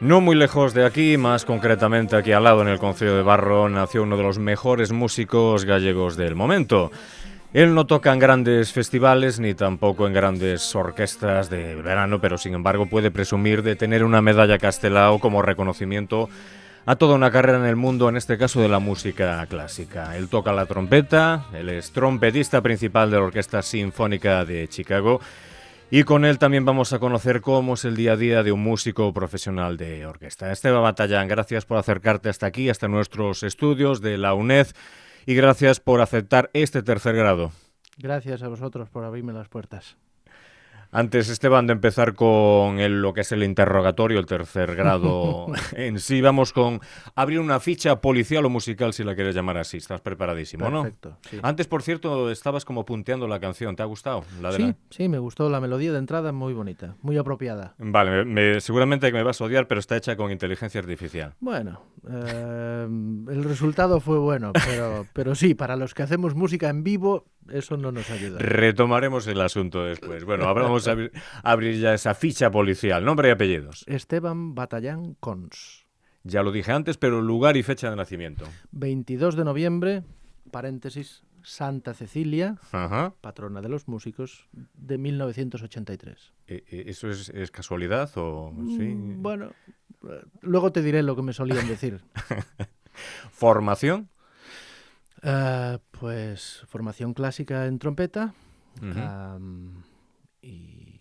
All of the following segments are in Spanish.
No muy lejos de aquí, más concretamente aquí al lado en el Concello de Barro, nació uno de los mejores músicos gallegos del momento. Él no toca en grandes festivales ni tampoco en grandes orquestas de verano, pero sin embargo puede presumir de tener una medalla Castelao como reconocimiento a toda una carrera en el mundo, en este caso de la música clásica. Él toca la trompeta, él es trompetista principal de la Orquesta Sinfónica de Chicago. Y con él también vamos a conocer cómo es el día a día de un músico profesional de orquesta. Esteban Batallán, gracias por acercarte hasta aquí, hasta nuestros estudios de la UNED, y gracias por aceptar este tercer grado. Gracias a vosotros por abrirme las puertas. Antes, Esteban, de empezar con lo que es el interrogatorio, el tercer grado en sí, vamos con abrir una ficha policial o musical, si la quieres llamar así. Estás preparadísimo, ¿no? Perfecto, sí. Antes, por cierto, estabas como punteando la canción. ¿Te ha gustado? Sí, me gustó la melodía de entrada, muy bonita, muy apropiada. Vale, seguramente que me vas a odiar, pero está hecha con inteligencia artificial. Bueno, el resultado fue bueno, pero sí, para los que hacemos música en vivo, eso no nos ayuda. Retomaremos el asunto después. Bueno, ahora vamos a abrir ya esa ficha policial. Nombre y apellidos. Esteban Batallán Cons. Ya lo dije antes, pero lugar y fecha de nacimiento. 22 de noviembre, paréntesis, Santa Cecilia, Ajá. patrona de los músicos, de 1983. ¿Eso es casualidad o sí? Bueno, luego te diré lo que me solían decir. ¿Formación? Pues formación clásica en trompeta. Uh-huh. Y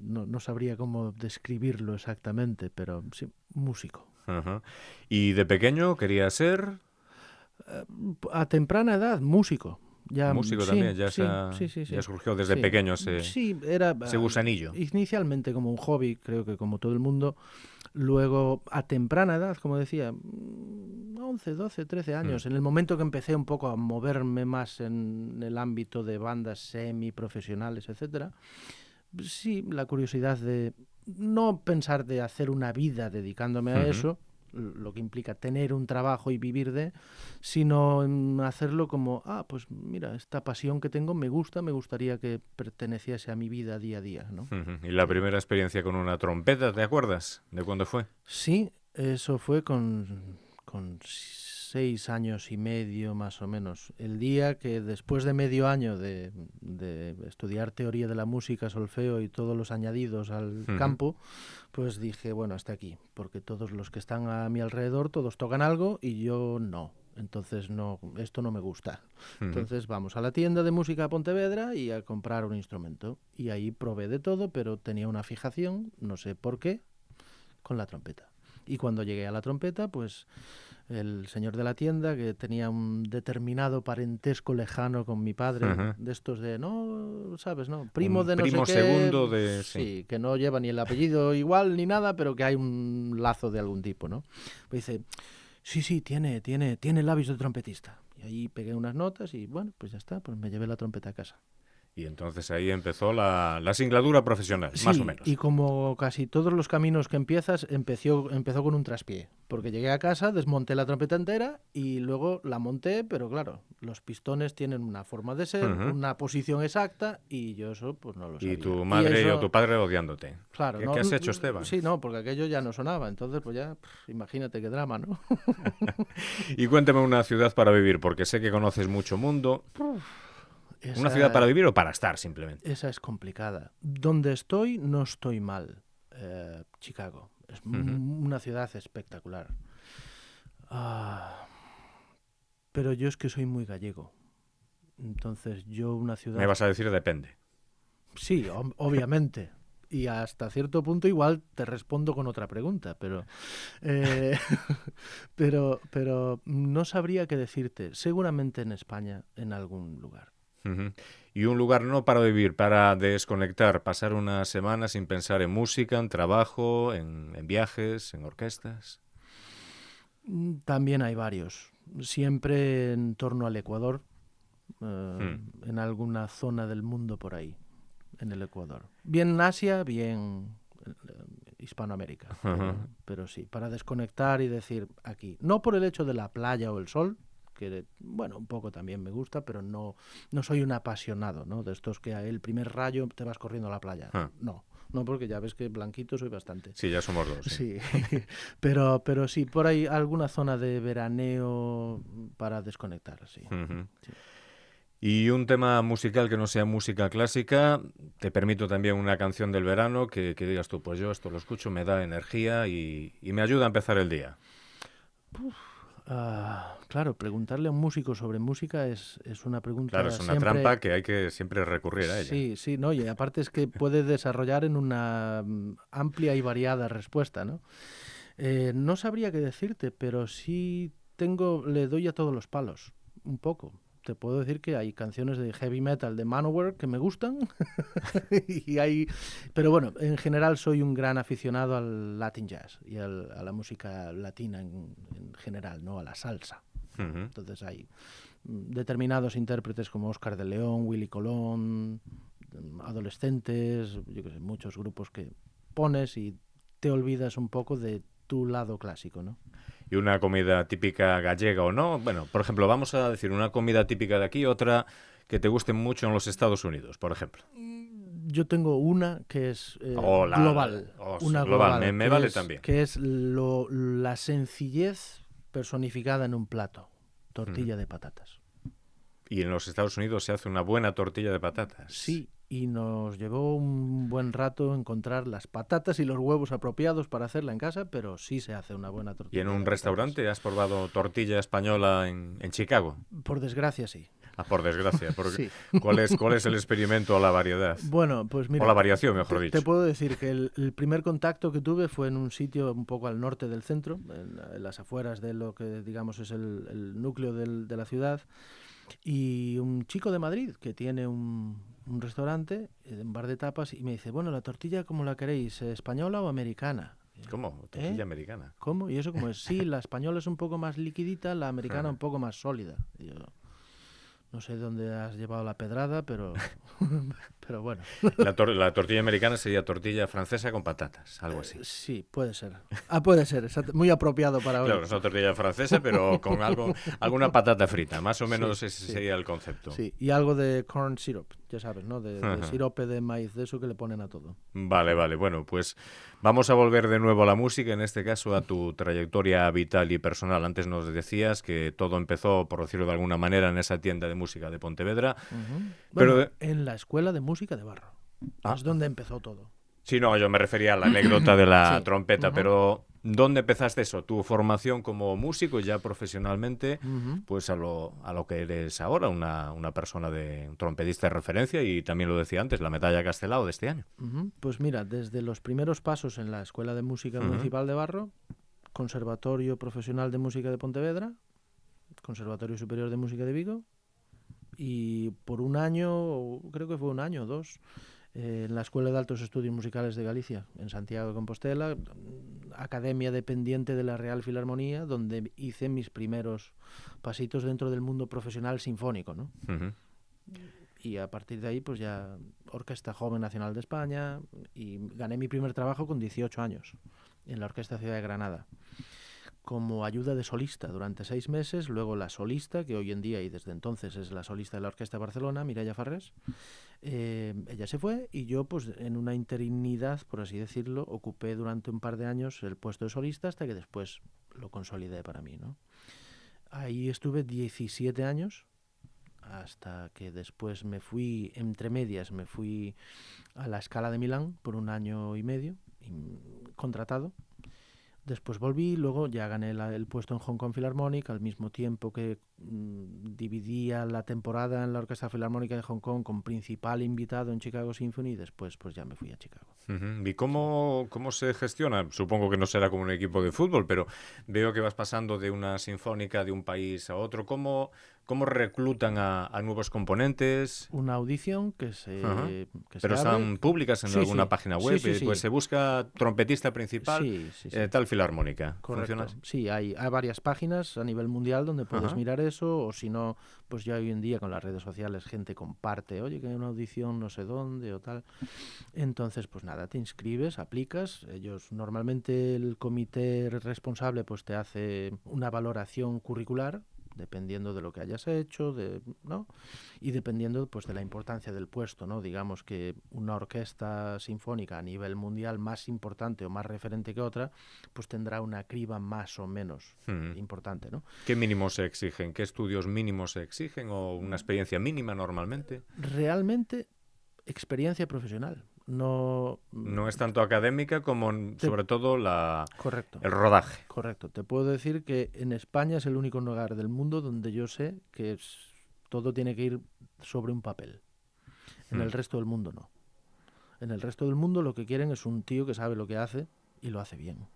no sabría cómo describirlo exactamente, pero sí, músico. Uh-huh. ¿Y de pequeño quería ser? A temprana edad, músico. Ya, Músico sí, también, ya surgió desde pequeño sí, era ese gusanillo. inicialmente como un hobby, creo que como todo el mundo. Luego, a temprana edad, como decía, 11, 12, 13 años, en el momento que empecé un poco a moverme más en el ámbito de bandas semiprofesionales, etcétera, sí, la curiosidad de no pensar de hacer una vida dedicándome a eso, lo que implica tener un trabajo y vivir de, sino hacerlo como, pues mira, esta pasión que tengo me gustaría que perteneciese a mi vida día a día, ¿no? ¿Y la primera experiencia con una trompeta, te acuerdas? ¿De cuándo fue? Sí, eso fue con 6 años y medio más o menos. El día que después de medio año de estudiar teoría de la música, solfeo y todos los añadidos al campo, pues dije, bueno, hasta aquí, porque todos los que están a mi alrededor, todos tocan algo y yo no. Entonces no, esto no me gusta. Entonces vamos a la tienda de música a Pontevedra y a comprar un instrumento. Y ahí probé de todo, pero tenía una fijación, no sé por qué, con la trompeta. Y cuando llegué a la trompeta, pues el señor de la tienda, que tenía un determinado parentesco lejano con mi padre, de estos de, no, sabes, no, primo Un de no sé primo qué, segundo de... sí, que no lleva ni el apellido igual ni nada, pero que hay un lazo de algún tipo, ¿no? Pues dice, sí, tiene labios de trompetista. Y ahí pegué unas notas y bueno, pues ya está, pues me llevé la trompeta a casa. Y entonces ahí empezó la singladura profesional, más o Sí, menos. y como casi todos los caminos que empiezas, empezó con un traspié. Porque llegué a casa, desmonté la trompeta entera y luego la monté, pero claro, los pistones tienen una forma de ser, una posición exacta y yo eso pues no lo Y sabía. tu Y madre o tu eso, padre odiándote. claro, ¿Qué no, has hecho, Esteban? sí, no, porque aquello ya no sonaba. Entonces pues ya, imagínate qué drama, ¿no? Y cuéntame una ciudad para vivir, porque sé que conoces mucho mundo. ¿Una ciudad para Esa, vivir o para estar simplemente? esa es complicada. Donde estoy, no estoy mal. Chicago. Es una ciudad espectacular. Pero yo es que soy muy gallego. Entonces yo una Me ciudad... vas a decir depende. Sí, obviamente. Y hasta cierto punto igual te respondo con otra pregunta, eh, pero no sabría qué decirte. Seguramente en España, en algún lugar. Y un lugar no para vivir, para desconectar, pasar una semana sin pensar en música, en trabajo, en viajes, en orquestas. También hay varios. Siempre en torno al Ecuador, en alguna zona del mundo por ahí, en el Ecuador. Bien en Asia, bien Hispanoamérica. Pero sí, para desconectar y decir aquí. No por el hecho de la playa o el sol, que bueno, un poco también me gusta, pero no soy un apasionado, ¿no? De estos que el primer rayo te vas corriendo a la playa. No. no, porque ya ves que blanquito soy bastante. Sí, ya somos dos. Sí, pero sí, por ahí alguna zona de veraneo para desconectar, sí. Sí. Y un tema musical que no sea música clásica, te permito también una canción del verano que digas tú, pues yo esto lo escucho, me da energía y me ayuda a empezar el día. Claro, preguntarle a un músico sobre música es una Claro, pregunta es una siempre... trampa que hay que siempre recurrir a ella. Sí, sí, no, y aparte es que puede desarrollar en una amplia y variada respuesta, ¿no? No sabría qué decirte, pero sí le doy a todos los palos, un poco. Te puedo decir que hay canciones de heavy metal de Manowar que me gustan pero bueno, en general soy un gran aficionado al Latin jazz y a la música latina en general, ¿no? A la salsa. Entonces hay determinados intérpretes como Oscar de León, Willy Colón, adolescentes, yo qué sé, muchos grupos que pones y te olvidas un poco de tu lado clásico, ¿no? Y una comida típica gallega o no. Bueno, por ejemplo, vamos a decir una comida típica de aquí, otra que te guste mucho en los Estados Unidos, por ejemplo. Yo tengo una que es global. Una Global, global, me vale también. que es la sencillez personificada en un plato, tortilla de patatas. Y en los Estados Unidos se hace una buena tortilla de patatas. Sí, y nos llevó un buen rato encontrar las patatas y los huevos apropiados para hacerla en casa, pero sí se hace una buena tortilla. ¿Y en un de restaurante patatas. has probado tortilla española en Chicago? Por desgracia, sí. Por desgracia. Porque Sí. ¿cuál es el experimento o la variedad? Bueno, pues mira, o la variación, mejor dicho. Te puedo decir que el primer contacto que tuve fue en un sitio un poco al norte del centro, en las afueras de lo que digamos es el núcleo de la ciudad, y un chico de Madrid que tiene un restaurante, un bar de tapas, y me dice, bueno, ¿la tortilla cómo la queréis, española o americana? ¿Cómo? Tortilla americana. ¿Cómo? Y eso como es, sí, la española es un poco más liquidita, la americana un poco más sólida. Y yo, no sé dónde has llevado la pedrada, pero bueno. La tortilla americana sería tortilla francesa con patatas, algo así. Sí, puede ser. Puede ser, muy apropiado para hoy. Claro, es una tortilla francesa, pero con alguna patata frita. Más o menos ese sería el concepto. Sí, y algo de corn syrup, ya sabes, ¿no? De sirope de maíz, de eso que le ponen a todo. Vale. Bueno, pues vamos a volver de nuevo a la música, en este caso a tu trayectoria vital y personal. Antes nos decías que todo empezó, por decirlo de alguna manera, en esa tienda de música de Pontevedra. Bueno, en la escuela de música de Barro. Es donde empezó todo. Sí, no, yo me refería a la anécdota de la trompeta, pero ¿dónde empezaste eso? Tu formación como músico ya profesionalmente, pues a lo que eres ahora, una persona un trompetista de referencia y también lo decía antes, la medalla Castelao de este año. Pues mira, desde los primeros pasos en la Escuela de Música Municipal de Barro, Conservatorio Profesional de Música de Pontevedra, Conservatorio Superior de Música de Vigo, y por un año, creo que fue un año o dos, en la Escuela de Altos Estudios Musicales de Galicia, en Santiago de Compostela, academia dependiente de la Real Filarmonía, donde hice mis primeros pasitos dentro del mundo profesional sinfónico, ¿no? Y a partir de ahí, pues ya Orquesta Joven Nacional de España, y gané mi primer trabajo con 18 años en la Orquesta Ciudad de Granada, como ayuda de solista durante 6 meses, luego la solista, que hoy en día y desde entonces es la solista de la Orquesta de Barcelona, Mireia Farrés. Ella se fue y yo, pues en una interinidad, por así decirlo, ocupé durante un par de años el puesto de solista hasta que después lo consolidé para mí, ¿no? Ahí estuve 17 años, hasta que después me fui, entre medias, me fui a la Scala de Milán por un año y medio, contratado. Después volví, luego ya gané el puesto en Hong Kong Philharmonic, al mismo tiempo que dividía la temporada en la Orquesta Filarmónica de Hong Kong con principal invitado en Chicago Symphony, y después pues ya me fui a Chicago. ¿Y cómo se gestiona? Supongo que no será como un equipo de fútbol, pero veo que vas pasando de una sinfónica de un país a otro. ¿Cómo reclutan a nuevos componentes? Una audición que se ¿Pero están públicas en alguna página web? Sí. Pues se busca trompetista principal, tal filarmónica. Correcto. Sí, hay varias páginas a nivel mundial donde puedes mirar eso, o si no, pues ya hoy en día con las redes sociales gente comparte, oye, que hay una audición no sé dónde o tal. Entonces, pues nada, te inscribes, aplicas. Ellos, normalmente el comité responsable pues te hace una valoración curricular dependiendo de lo que hayas hecho, ¿no? Y dependiendo pues de la importancia del puesto, ¿no? Digamos que una orquesta sinfónica a nivel mundial más importante o más referente que otra, pues tendrá una criba más o menos importante, ¿no? ¿Qué mínimos se exigen? ¿Qué estudios mínimos se exigen? ¿O una experiencia mínima normalmente? Realmente, experiencia profesional. No, No es tanto académica como, sobre todo, correcto. el rodaje. Correcto. Te puedo decir que en España es el único lugar del mundo donde yo sé que todo tiene que ir sobre un papel. En el resto del mundo no. En el resto del mundo lo que quieren es un tío que sabe lo que hace y lo hace bien.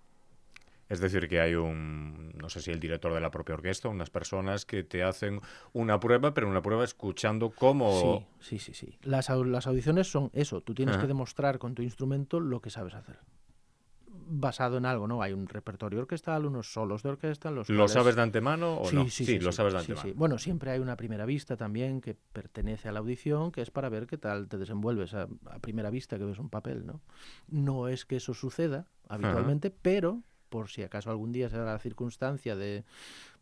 Es decir, que hay no sé si el director de la propia orquesta, unas personas que te hacen una prueba, pero una prueba escuchando cómo... Sí. Las audiciones son eso. Tú tienes que demostrar con tu instrumento lo que sabes hacer. Basado en algo, ¿no? Hay un repertorio orquestal, unos solos de orquesta, los ¿Lo cuales... sabes de antemano o no? Sí, Lo sabes de antemano. sí. Bueno, siempre hay una primera vista también que pertenece a la audición, que es para ver qué tal te desenvuelves a primera vista que ves un papel, ¿no? No es que eso suceda habitualmente, pero por si acaso algún día se da la circunstancia de,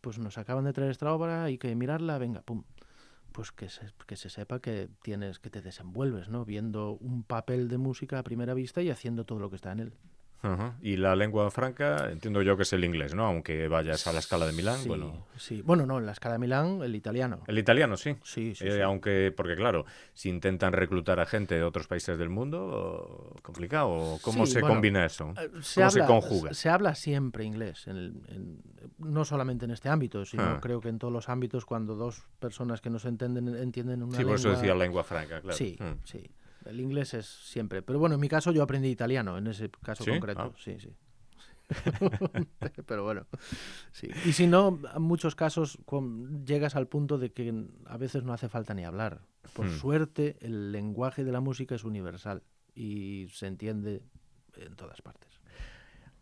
pues nos acaban de traer esta obra, hay que mirarla, venga, pum. Pues que se sepa que te desenvuelves, ¿no? Viendo un papel de música a primera vista y haciendo todo lo que está en él. Y la lengua franca, entiendo yo que es el inglés, ¿no? Aunque vayas a la Scala de Milán, Sí, bueno... sí. Bueno, no, en la Scala de Milán, el italiano. El italiano, sí. Sí. Aunque, porque claro, si intentan reclutar a gente de otros países del mundo, complicado. ¿Cómo se combina eso? ¿Cómo se conjuga? Se habla siempre inglés, no solamente en este ámbito, sino creo que en todos los ámbitos cuando dos personas que no se entienden una lengua... Sí, por eso decía lengua franca, claro. Sí. El inglés es siempre. Pero bueno, en mi caso yo aprendí italiano, en ese caso concreto. Sí. Pero bueno, sí. Y si no, en muchos casos llegas al punto de que a veces no hace falta ni hablar. Por suerte, el lenguaje de la música es universal y se entiende en todas partes.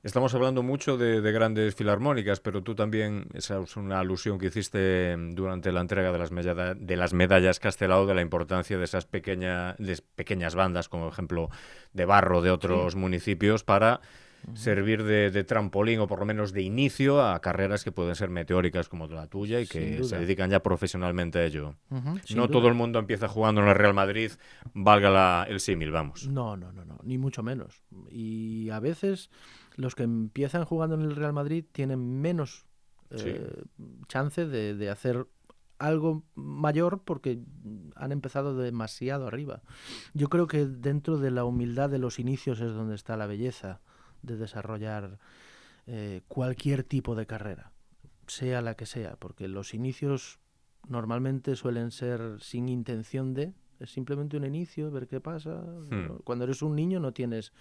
Estamos hablando mucho de grandes filarmónicas, pero tú también, esa es una alusión que hiciste durante la entrega de las medallas Castelao, de la importancia de esas pequeñas bandas, como ejemplo de Barro, de otros municipios, para servir de trampolín o por lo menos de inicio a carreras que pueden ser meteóricas como la tuya y que se dedican ya profesionalmente a ello. No todo el mundo empieza jugando en el Real Madrid, valga el símil, vamos. No, ni mucho menos. Y a veces los que empiezan jugando en el Real Madrid tienen menos chance de hacer algo mayor porque han empezado demasiado arriba. Yo creo que dentro de la humildad de los inicios es donde está la belleza de desarrollar cualquier tipo de carrera, sea la que sea, porque los inicios normalmente suelen ser sin intención de... Es simplemente un inicio, ver qué pasa. Cuando eres un niño no tienes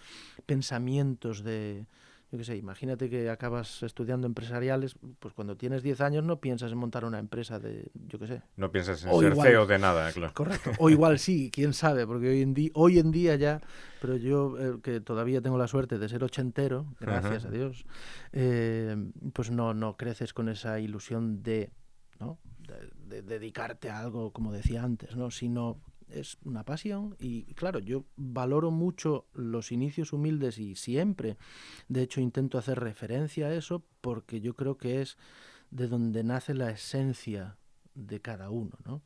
pensamientos de... Yo qué sé, imagínate que acabas estudiando empresariales, pues cuando tienes 10 años no piensas en montar una empresa de, yo qué sé. No piensas en ser CEO de nada, claro. Correcto. O igual sí, quién sabe, porque hoy en día ya, pero yo que todavía tengo la suerte de ser ochentero, gracias a Dios, pues no creces con esa ilusión de dedicarte a algo, como decía antes, ¿no? Sino es una pasión y claro, yo valoro mucho los inicios humildes y siempre, de hecho, intento hacer referencia a eso porque yo creo que es de donde nace la esencia de cada uno, ¿no?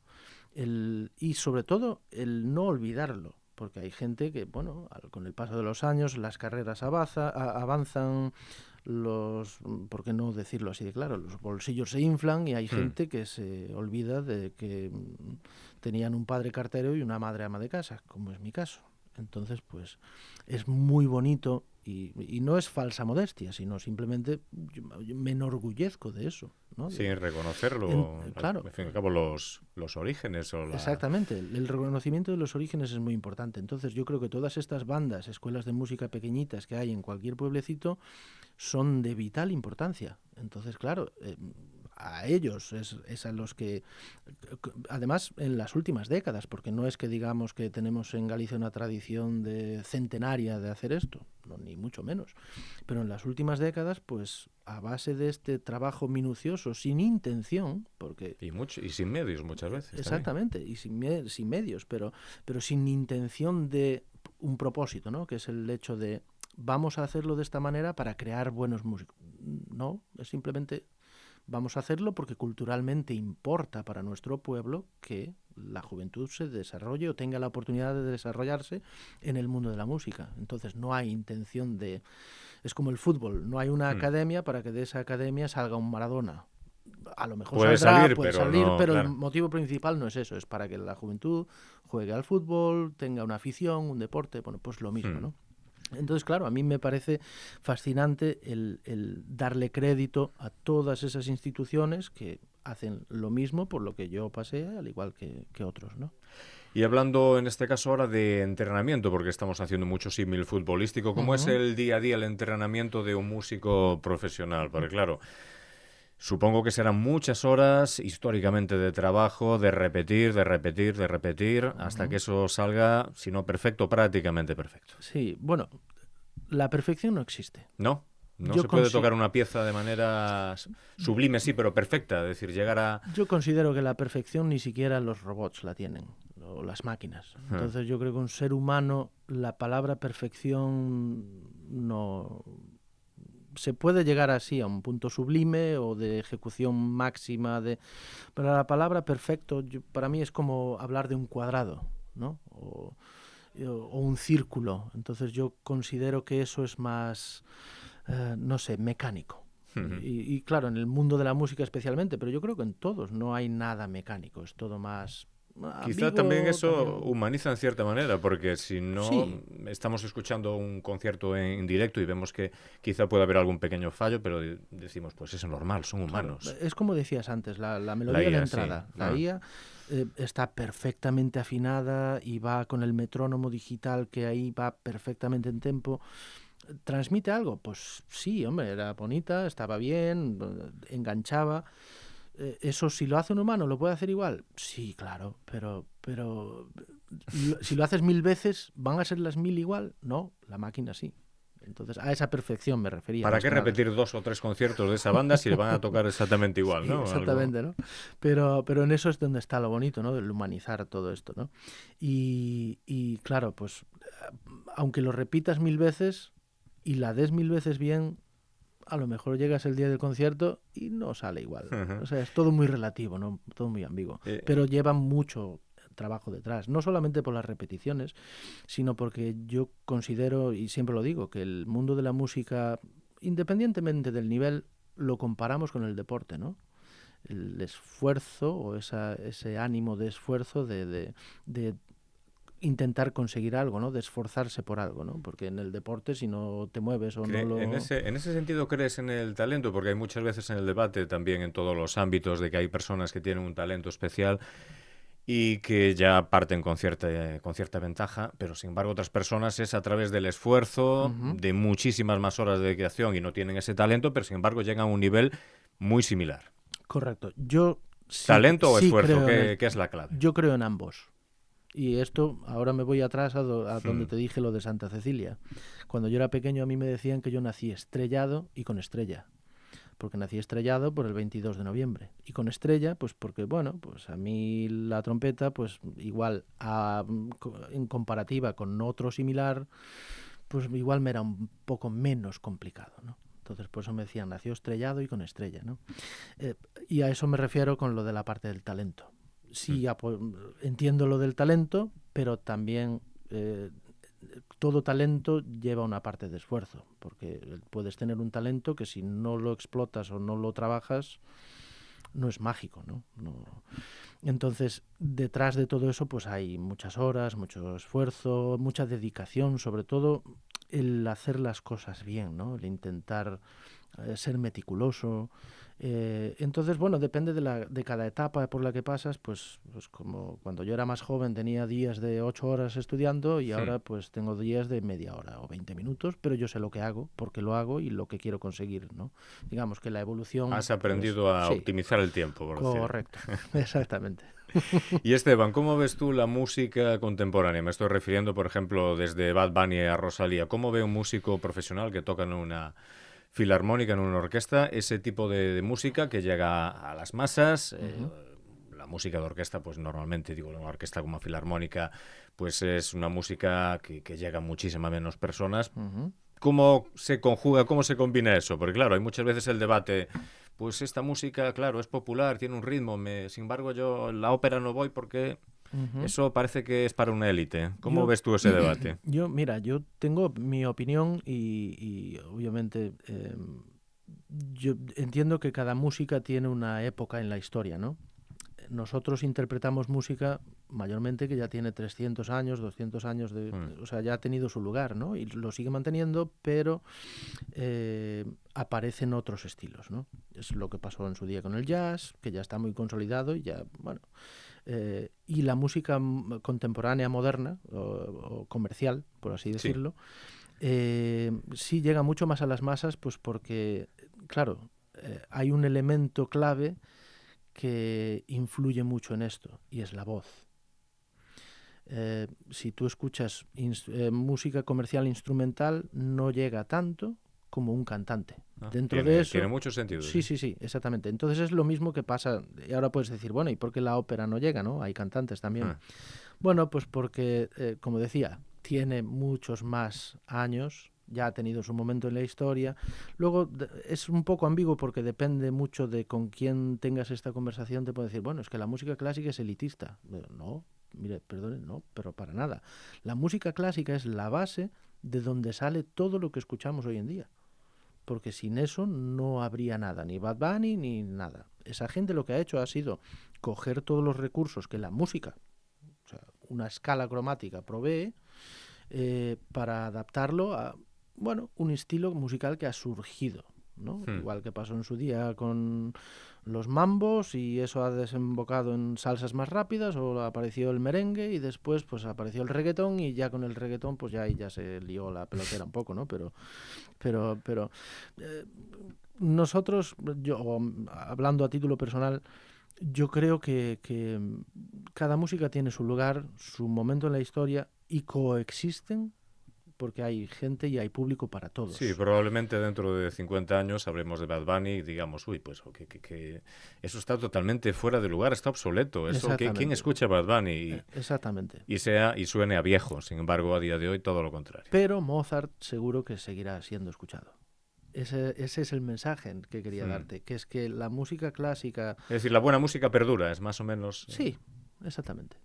Y sobre todo el no olvidarlo, porque hay gente que, bueno, con el paso de los años las carreras avanzan, ¿por qué no decirlo así de claro? Los bolsillos se inflan y hay gente que se olvida de que tenían un padre cartero y una madre ama de casa, como es mi caso. Entonces, pues, es muy bonito y no es falsa modestia, sino simplemente yo me enorgullezco de eso, ¿no? Sí, reconocerlo, claro. al fin y al cabo, los orígenes. Exactamente, el reconocimiento de los orígenes es muy importante. Entonces yo creo que todas estas bandas, escuelas de música pequeñitas que hay en cualquier pueblecito, son de vital importancia. Entonces, claro, a ellos es a los que, además en las últimas décadas, porque no es que digamos que tenemos en Galicia una tradición centenaria de hacer esto, no, ni mucho menos, pero en las últimas décadas, pues a base de este trabajo minucioso, sin intención, porque... Y sin medios muchas veces. Exactamente, también. Y sin medios, pero sin intención de un propósito, ¿no? Que es el hecho de vamos a hacerlo de esta manera para crear buenos músicos. No, es simplemente Vamos a hacerlo porque culturalmente importa para nuestro pueblo que la juventud se desarrolle o tenga la oportunidad de desarrollarse en el mundo de la música. Entonces no hay intención de... Es como el fútbol, no hay una academia para que de esa academia salga un Maradona. A lo mejor Puede saldrá, salir, puede pero salir, no, pero el claro. motivo principal no es eso, es para que la juventud juegue al fútbol, tenga una afición, un deporte, bueno, pues lo mismo, ¿no? Entonces, claro, a mí me parece fascinante el darle crédito a todas esas instituciones que hacen lo mismo por lo que yo pasé, al igual que otros, ¿no? Y hablando en este caso ahora de entrenamiento, porque estamos haciendo mucho símil futbolístico, ¿cómo es el día a día, el entrenamiento de un músico profesional? Porque claro, supongo que serán muchas horas históricamente de trabajo, de repetir, de repetir, de repetir, hasta que eso salga, si no perfecto, prácticamente perfecto. Sí, bueno, la perfección no existe. ¿No? No Yo se puede consi- tocar una pieza de manera sublime, sí, pero perfecta. Es decir, llegar a... Yo considero que la perfección ni siquiera los robots la tienen, o las máquinas. Entonces yo creo que un ser humano, la palabra perfección no... Se puede llegar así a un punto sublime o de ejecución máxima, pero la palabra perfecto para mí es como hablar de un cuadrado, ¿no? O un círculo. Entonces yo considero que eso es más, no sé, mecánico. Y claro, en el mundo de la música especialmente, pero yo creo que en todos no hay nada mecánico, es todo más Quizá también ambiguo, eso también... humaniza en cierta manera, porque si no Sí, estamos escuchando un concierto en directo y vemos que quizá puede haber algún pequeño fallo, pero decimos, pues es normal, son claro, humanos. es como decías antes, la La melodía de IA, sí. entrada. La IA está perfectamente afinada y va con el metrónomo digital que ahí va perfectamente en tempo. ¿Transmite algo? Pues sí, hombre, era bonita, estaba bien, enganchaba. Eso, si lo hace un humano, ¿lo puede hacer igual? Sí, claro, pero si lo haces 1000 veces, ¿van a ser las 1000 igual? No, la máquina sí. Entonces, a esa perfección me refería, ¿Para más qué que nada. repetir 2 o 3 conciertos de esa banda si le van a tocar exactamente igual, Sí, ¿no? Algo... exactamente, ¿no? Pero en eso es donde está lo bonito, ¿no? Del humanizar todo esto, ¿no? Y claro, pues, aunque lo repitas 1000 veces y la des 1000 veces bien, a lo mejor llegas el día del concierto y no sale igual. O sea, es todo muy relativo, ¿no? Todo muy ambiguo. Eh, Pero lleva mucho trabajo detrás, no solamente por las repeticiones, sino porque yo considero, y siempre lo digo, que el mundo de la música, independientemente del nivel, lo comparamos con el deporte, ¿no? El esfuerzo o ese ánimo de esfuerzo de intentar conseguir algo, ¿no? De esforzarse por algo, ¿no? Porque en el deporte, si no te mueves o no En lo... ese sentido, ¿crees en el talento? Porque hay muchas veces en el debate, también en todos los ámbitos, de que hay personas que tienen un talento especial y que ya parten con cierta ventaja, pero sin embargo otras personas es a través del esfuerzo, Ujú. de muchísimas más horas de dedicación y no tienen ese talento, pero sin embargo llegan a un nivel muy similar. Correcto. Yo sí, ¿Talento o sí esfuerzo? creo en el... ¿Qué es la clave? Yo creo en ambos. Y esto, ahora me voy atrás a donde Hmm. te dije lo de Santa Cecilia. Cuando yo era pequeño a mí me decían que yo nací estrellado y con estrella. Porque nací estrellado por el 22 de noviembre. Y con estrella, pues porque, bueno, pues a mí la trompeta, pues igual en comparativa con otro similar, pues igual me era un poco menos complicado, ¿no? Entonces, por eso me decían, nació estrellado y con estrella, ¿no? Eh, y a eso me refiero con lo de la parte del talento. Hmm. Sí, entiendo lo del talento, pero también todo talento lleva una parte de esfuerzo, porque puedes tener un talento que si no lo explotas o no lo trabajas, no es mágico, ¿no? Entonces, detrás de todo eso, pues hay muchas horas, mucho esfuerzo, mucha dedicación, sobre todo el hacer las cosas bien, ¿no? El intentar ser meticuloso. Entonces, bueno, depende de cada etapa por la que pasas, pues como cuando yo era más joven tenía días de 8 horas estudiando y Hmm. ahora pues tengo días de media hora o 20 minutos, pero yo sé lo que hago, porque lo hago y lo que quiero conseguir, ¿no? Digamos que la evolución, Has pues aprendido a sí, optimizar el tiempo, por decir. correcto, exactamente. Y Esteban, ¿cómo ves tú la música contemporánea? Me estoy refiriendo, por ejemplo, desde Bad Bunny a Rosalía. ¿Cómo ve un músico profesional que toca en una filarmónica, en una orquesta, ese tipo de música que llega a las masas? Ujú, La música de orquesta, pues normalmente, digo, una orquesta como filarmónica, pues es una música que llega a muchísimas menos personas. ujú. ¿Cómo se conjuga, cómo se combina eso? Porque claro, hay muchas veces el debate, pues esta música, claro, es popular, tiene un ritmo, sin embargo yo la ópera no voy porque eso parece que es para una élite. ¿Cómo ves tú ese debate? Mira, yo tengo mi opinión y obviamente yo entiendo que cada música tiene una época en la historia, ¿no? Nosotros interpretamos música mayormente que ya tiene 300 años, 200 años, o sea, ya ha tenido su lugar, ¿no? Y lo sigue manteniendo, pero aparecen otros estilos, ¿no? Es lo que pasó en su día con el jazz, que ya está muy consolidado y ya, bueno... y la música contemporánea, moderna o comercial, por así decirlo, sí llega mucho más a las masas, pues porque, claro, hay un elemento clave que influye mucho en esto, y es la voz. Si tú escuchas música comercial instrumental, no llega tanto como un cantante. Dentro de eso, tiene mucho sentido. Sí, exactamente. Entonces es lo mismo que pasa, y ahora puedes decir, bueno, ¿y por qué la ópera no llega, no? Hay cantantes también. Bueno, pues porque, como decía, tiene muchos más años, ya ha tenido su momento en la historia. Luego es un poco ambiguo porque depende mucho de con quién tengas esta conversación. Te puede decir, bueno, es que la música clásica es elitista. No, mire, perdone, no, pero para nada. La música clásica es la base de donde sale todo lo que escuchamos hoy en día. Porque sin eso no habría nada, ni Bad Bunny ni nada. Esa gente lo que ha hecho ha sido coger todos los recursos que la música, o sea, una escala cromática provee, para adaptarlo a, bueno, un estilo musical que ha surgido, ¿no? Igual que pasó en su día con los mambos y eso ha desembocado en salsas más rápidas, o apareció el merengue y después pues apareció el reggaetón, y ya con el reggaetón pues ya ahí ya se lió la pelotera un poco, ¿no? Pero nosotros, yo hablando a título personal, yo creo que cada música tiene su lugar, su momento en la historia, y coexisten porque hay gente y hay público para todos. Sí, probablemente dentro de 50 años hablemos de Bad Bunny y digamos, uy, pues que eso está totalmente fuera de lugar, está obsoleto. Eso, ¿quién escucha Bad Bunny? Exactamente. Y suene a viejo. Sin embargo, a día de hoy todo lo contrario. Pero Mozart seguro que seguirá siendo escuchado. Ese es el mensaje que quería darte, que es que la música clásica... Es decir, la buena música perdura, es más o menos... Sí, exactamente.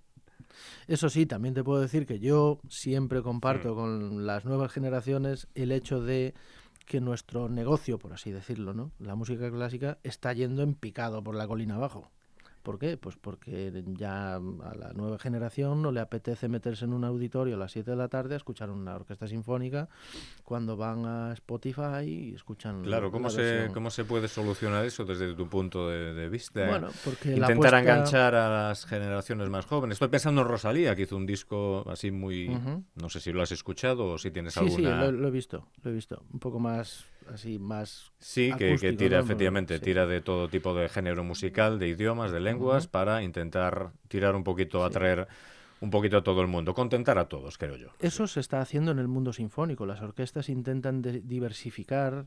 Eso sí, también te puedo decir que yo siempre comparto con las nuevas generaciones el hecho de que nuestro negocio, por así decirlo, ¿no? La música clásica está yendo en picado por la colina abajo. ¿Por qué? Pues porque ya a la nueva generación no le apetece meterse en un auditorio a las 7 de la tarde a escuchar una orquesta sinfónica cuando van a Spotify y escuchan. Claro, ¿cómo se puede solucionar eso desde tu punto de vista? Bueno, porque intentar enganchar a las generaciones más jóvenes. Estoy pensando en Rosalía, que hizo un disco así muy... No sé si lo has escuchado o si tienes alguna... Sí, lo he visto. Un poco más... así más sí, que tira, ¿no? Efectivamente, tira de todo tipo de género musical, de idiomas, de lenguas, para intentar tirar un poquito, atraer un poquito a todo el mundo, contentar a todos, creo yo. Eso se está haciendo en el mundo sinfónico. Las orquestas intentan diversificar,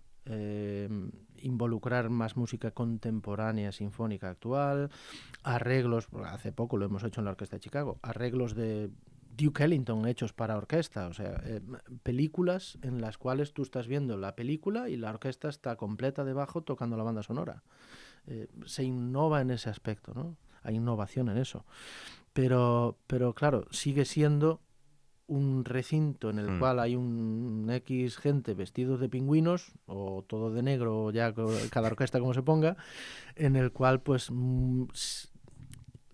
involucrar más música contemporánea sinfónica actual, arreglos, hace poco lo hemos hecho en la Orquesta de Chicago, arreglos de Duke Ellington hechos para orquesta, o sea, películas en las cuales tú estás viendo la película y la orquesta está completa debajo tocando la banda sonora. Se innova en ese aspecto, ¿no? Hay innovación en eso. Pero claro, sigue siendo un recinto en el cual hay un X gente vestidos de pingüinos, o todo de negro, ya cada orquesta como se ponga, en el cual pues...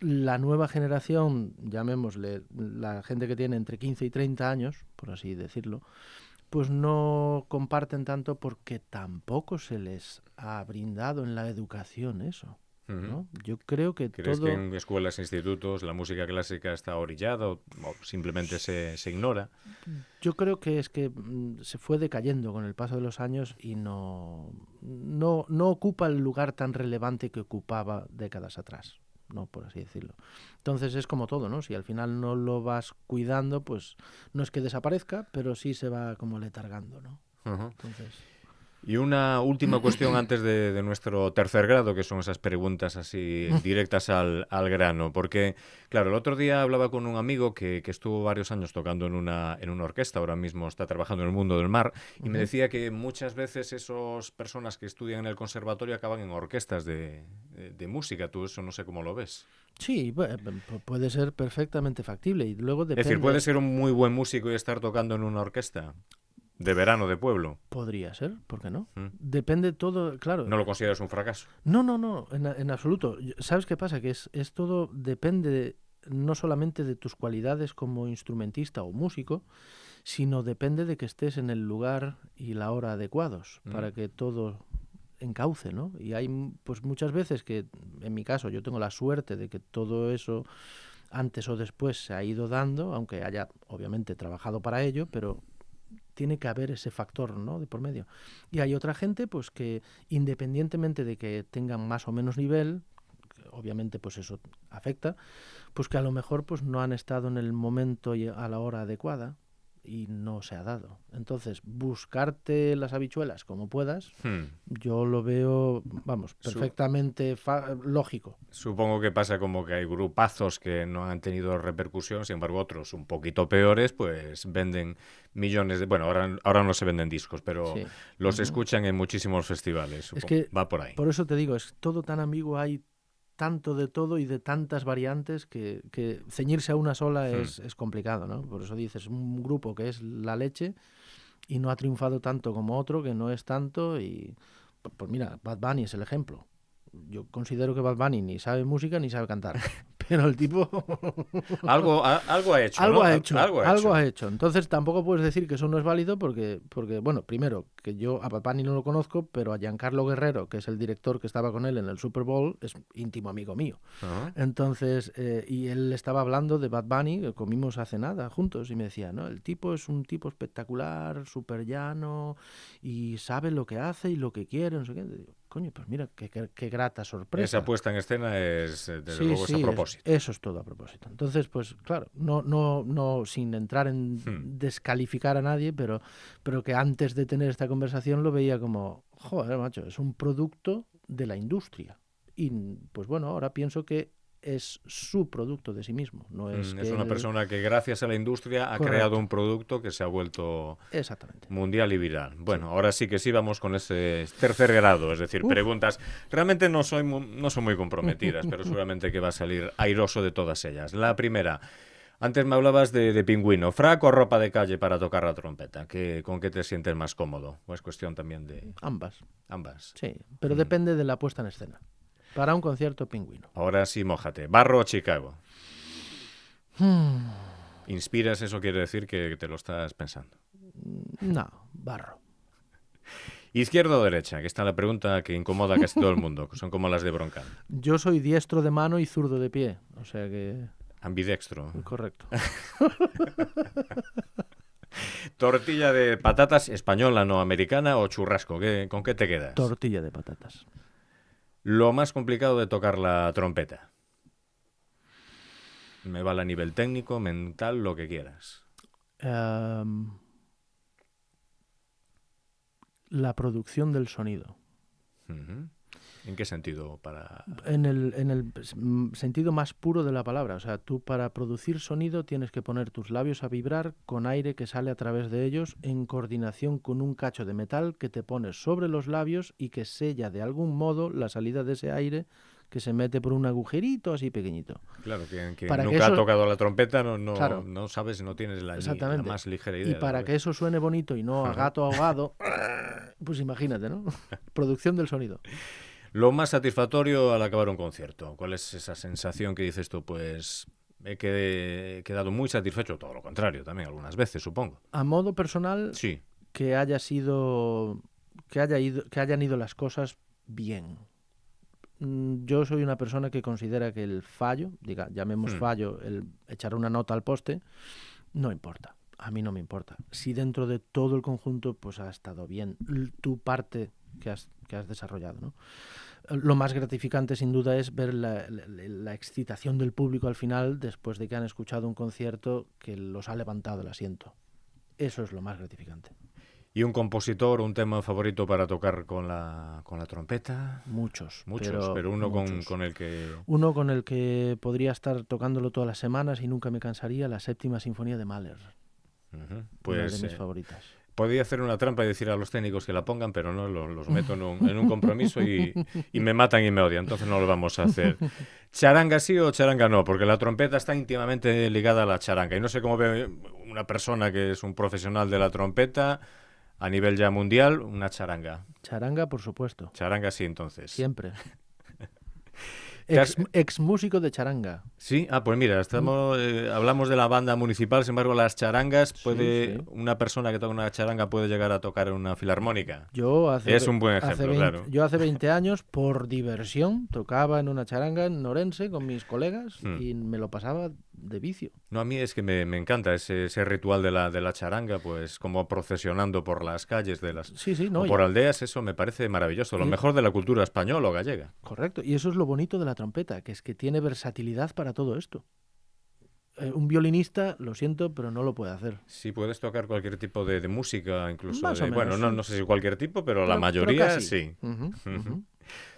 la nueva generación, llamémosle la gente que tiene entre 15 y 30 años, por así decirlo, pues no comparten tanto porque tampoco se les ha brindado en la educación eso, ¿no? Yo creo que ¿Crees que en escuelas e institutos la música clásica está orillada o simplemente se ignora? Yo creo que es que se fue decayendo con el paso de los años y no ocupa el lugar tan relevante que ocupaba décadas atrás, ¿no? Por así decirlo. Entonces es como todo, ¿no? Si al final no lo vas cuidando, pues no es que desaparezca, pero sí se va como letargando, ¿no? Uh-huh. Entonces... Y una última cuestión antes de nuestro tercer grado, que son esas preguntas así directas al grano. Porque, claro, el otro día hablaba con un amigo que estuvo varios años tocando en una orquesta, ahora mismo está trabajando en el mundo del mar, y me decía que muchas veces esas personas que estudian en el conservatorio acaban en orquestas de música. Tú eso no sé cómo lo ves. Sí, puede ser perfectamente factible y luego Es decir, ¿puede depende. ser un muy buen músico y estar tocando en una orquesta de verano de pueblo? Podría ser, ¿por qué no? ¿Mm? Depende todo, claro. ¿No lo consideras un fracaso? No, no, no, en absoluto. ¿Sabes qué pasa? Que es todo, depende no solamente de tus cualidades como instrumentista o músico, sino depende de que estés en el lugar y la hora adecuados para que todo encauce, ¿no? Y hay pues muchas veces que, en mi caso, yo tengo la suerte de que todo eso antes o después se ha ido dando, aunque haya obviamente trabajado para ello, pero tiene que haber ese factor, ¿no?, de por medio. Y hay otra gente pues que independientemente de que tengan más o menos nivel, obviamente pues eso afecta, pues que a lo mejor pues no han estado en el momento y a la hora adecuada y no se ha dado. Entonces, buscarte las habichuelas como puedas, yo lo veo, vamos, perfectamente lógico. Supongo que pasa como que hay grupazos que no han tenido repercusión, sin embargo otros un poquito peores, pues venden millones de... Bueno, ahora no se venden discos, pero Sí. los escuchan en muchísimos festivales. Es que, Va por ahí. por eso te digo, es todo tan ambiguo, hay tanto de todo y de tantas variantes que ceñirse a una sola es complicado, ¿no? Por eso dices, un grupo que es la leche y no ha triunfado tanto como otro que no es tanto y pues mira, Bad Bunny es el ejemplo. Yo considero que Bad Bunny ni sabe música ni sabe cantar, pero el tipo Algo ha hecho, algo ¿no? ha hecho, Algo ha algo hecho. ha hecho. Entonces tampoco puedes decir que eso no es válido porque bueno, primero, que yo a Bad Bunny no lo conozco, pero a Giancarlo Guerrero, que es el director que estaba con él en el Super Bowl, es íntimo amigo mío. Ajá. Entonces, y él estaba hablando de Bad Bunny, que comimos hace nada juntos, y me decía, no, el tipo es un tipo espectacular, súper llano, y sabe lo que hace y lo que quiere, no sé qué. Digo, coño, pues mira, qué grata Esa sorpresa. puesta en escena es, desde Sí, luego, es a sí, propósito. eso es todo a propósito. Entonces, pues claro, no, sin entrar en descalificar a nadie, pero que antes de tener esta conversación lo veía como, joder, macho, es un producto de la industria. Y pues bueno, ahora pienso que es su producto de sí mismo, no es Es que una él... persona que gracias a la industria ha creado Correcto, un producto que se ha vuelto exactamente. mundial y viral. Sí. Bueno, ahora sí que sí vamos con ese tercer grado, es decir, Uf. preguntas. Realmente no son muy comprometidas, pero seguramente que va a salir airoso de todas ellas. La primera, antes me hablabas de Pingüino. ¿Frac o ropa de calle para tocar la trompeta? ¿Con qué te sientes más cómodo? ¿O es cuestión también de Ambas, ambas? sí, pero depende de la puesta en escena. Para un concierto pingüino. Ahora sí, mójate. ¿Barro o Chicago? ¿Inspiras? Eso quiere decir que te lo estás pensando. No, barro. ¿Izquierda o derecha? Que está la pregunta que incomoda a casi todo el mundo, que son como las de Broncal. Yo soy diestro de mano y zurdo de pie, o sea que... Ambidextro. Correcto. ¿Tortilla de patatas española, no americana, o churrasco? ¿Con qué te quedas? Tortilla de patatas. Lo más complicado de tocar la trompeta. Me vale a nivel técnico, mental, lo que quieras. La producción del sonido. Uh-huh. ¿En qué sentido? Para... En el sentido más puro de la palabra. O sea, tú para producir sonido tienes que poner tus labios a vibrar con aire que sale a través de ellos en coordinación con un cacho de metal que te pones sobre los labios y que sella de algún modo la salida de ese aire que se mete por un agujerito así pequeñito. Claro, que Para que nunca ha eso, tocado la trompeta claro, no sabes, no tienes la exactamente. más ligera Y idea de lo para que que es. eso suene bonito y no a gato ahogado, pues imagínate, ¿no? Producción del sonido. Lo más satisfactorio al acabar un concierto. ¿Cuál es esa sensación que dices tú? Pues he quedado muy satisfecho, todo lo contrario también, algunas veces, supongo. A modo personal, Sí. que haya sido, que hayan ido las cosas bien. Yo soy una persona que considera que el fallo, llamemos fallo, el echar una nota al poste, no importa. A mí no me importa. Si dentro de todo el conjunto pues ha estado bien tu parte que has desarrollado, ¿no? Lo más gratificante sin duda es ver la excitación del público al final después de que han escuchado un concierto que los ha levantado el asiento. Eso es lo más gratificante. ¿Y un compositor, un tema favorito para tocar con la trompeta? Muchos, Pero uno muchos. con el que... Uno con el que podría estar tocándolo todas las semanas y nunca me cansaría, la Séptima Sinfonía de Mahler. Una de Pues mis favoritas. podía hacer una trampa y decir a los técnicos que la pongan, pero no, los meto en un compromiso y me matan y me odian, entonces no lo vamos a hacer. ¿Charanga sí o charanga no? Porque la trompeta está íntimamente ligada a la charanga. Y no sé cómo ve una persona que es un profesional de la trompeta a nivel ya mundial, una charanga. Charanga, por supuesto. Charanga sí, entonces. Siempre. ¿Te has- Ex músico de charanga. Sí, pues mira, hablamos de la banda municipal, sin embargo, las charangas, Sí. una persona que toca una charanga puede llegar a tocar en una filarmónica. Yo Es un buen ejemplo, claro. Yo hace 20 años, por diversión, tocaba en una charanga en Orense con mis colegas y me lo pasaba de vicio. No, a mí es que me encanta ese ritual de la charanga, pues como procesionando por las calles No, o por aldeas, eso me parece maravilloso, lo mejor de la cultura española o gallega. Correcto, y eso es lo bonito de la trompeta, que es que tiene versatilidad para todo esto. Un violinista, lo siento, pero no lo puede hacer. Sí, puedes tocar cualquier tipo de música, incluso Más o menos, bueno, sí. no sé si cualquier tipo, pero la mayoría casi. sí. Ujú.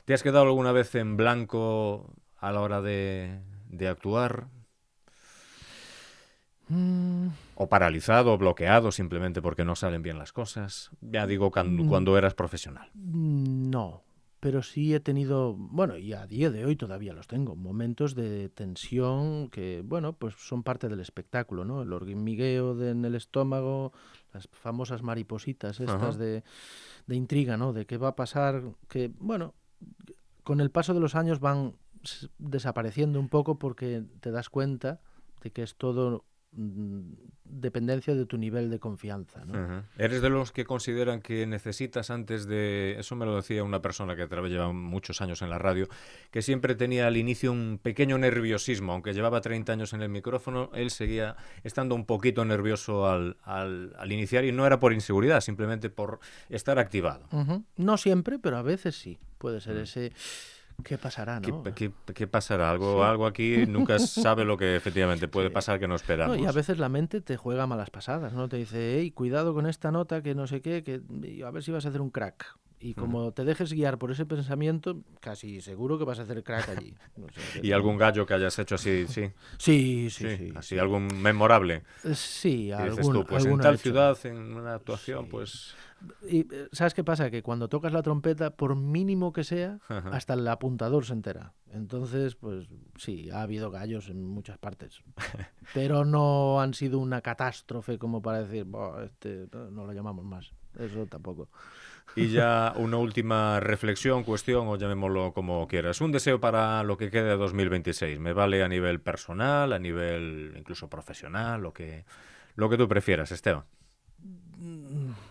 ¿Te has quedado alguna vez en blanco a la hora de actuar? ¿O paralizado, o bloqueado, simplemente porque no salen bien las cosas? Ya digo, cuando eras profesional. No, pero sí he tenido, bueno, y a día de hoy todavía los tengo, momentos de tensión que, bueno, pues son parte del espectáculo, ¿no? El hormigueo en el estómago, las famosas maripositas estas de intriga, ¿no? De qué va a pasar, que, bueno, con el paso de los años van desapareciendo un poco porque te das cuenta de que es todo dependencia de tu nivel de confianza, ¿no? ¿Eres de los que consideran que necesitas antes de... Eso me lo decía una persona que lleva muchos años en la radio, que siempre tenía al inicio un pequeño nerviosismo, aunque llevaba 30 años en el micrófono, él seguía estando un poquito nervioso al iniciar y no era por inseguridad, simplemente por estar activado. No siempre, pero a veces sí. Puede ser ese... ¿Qué pasará, no? ¿Qué pasará? Algo aquí nunca sabe lo que efectivamente puede pasar que no esperamos. No, y a veces la mente te juega malas pasadas, ¿no? Te dice, hey, cuidado con esta nota que no sé qué, que a ver si vas a hacer un crack. Y como te dejes guiar por ese pensamiento, casi seguro que vas a hacer crack allí. No sé, ¿Y algún gallo que hayas hecho así? Sí. Sí. Así, algún memorable. Sí, y dices tú, pues en tal ciudad, en una actuación, pues... Y ¿sabes qué pasa? Que cuando tocas la trompeta, por mínimo que sea, hasta el apuntador se entera. Entonces, pues sí, ha habido gallos en muchas partes. Pero no han sido una catástrofe como para decir, no lo llamamos más. Eso tampoco. Y ya una última reflexión, cuestión, o llamémoslo como quieras. Un deseo para lo que quede de 2026. Me vale a nivel personal, a nivel incluso profesional, lo que tú prefieras, Esteban.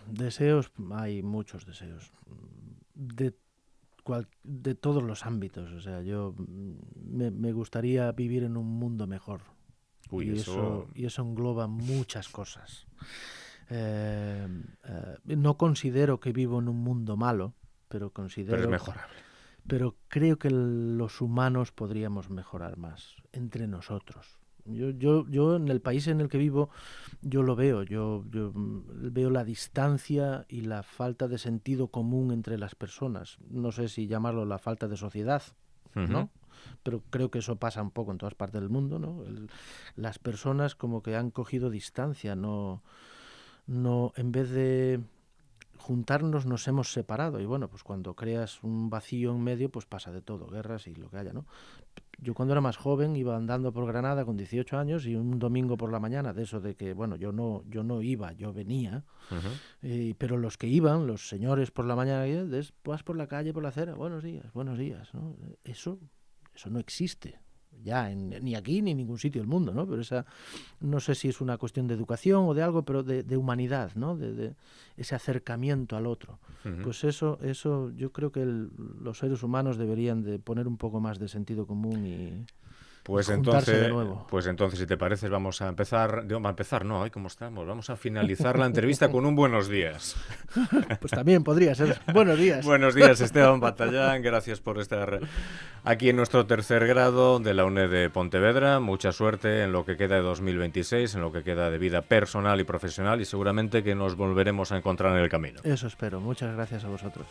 Deseos, hay muchos deseos. De todos los ámbitos. O sea, yo me gustaría vivir en un mundo mejor. Y eso engloba muchas cosas. No considero que vivo en un mundo malo, pero es mejorable. Pero creo que los humanos podríamos mejorar más entre nosotros. Yo en el país en el que vivo, yo lo veo. Yo veo la distancia y la falta de sentido común entre las personas. No sé si llamarlo la falta de sociedad, ¿no? Pero creo que eso pasa un poco en todas partes del mundo, ¿no? Las personas como que han cogido distancia, no en vez de juntarnos nos hemos separado. Y bueno, pues cuando creas un vacío en medio, pues pasa de todo, guerras y lo que haya, ¿no? Yo cuando era más joven iba andando por Granada con 18 años y un domingo por la mañana, de eso de que, bueno, yo no iba, yo venía, pero los que iban, los señores por la mañana, vas por la calle, por la acera, buenos días, ¿no? Eso no existe ya ni aquí ni en ningún sitio del mundo, ¿no? Pero no sé si es una cuestión de educación o de algo, pero de humanidad, ¿no? De ese acercamiento al otro. Pues eso yo creo que los seres humanos deberían de poner un poco más de sentido común Pues juntarse de entonces, nuevo. pues entonces, si te parece, vamos a empezar. No, ay, ¿cómo estamos? Vamos a finalizar la entrevista con un buenos días. Pues también podría ser. Buenos días. Buenos días, Esteban Batallán. Gracias por estar aquí en nuestro tercer grado de la UNED de Pontevedra. Mucha suerte en lo que queda de 2026, en lo que queda de vida personal y profesional, y seguramente que nos volveremos a encontrar en el camino. Eso espero. Muchas gracias a vosotros.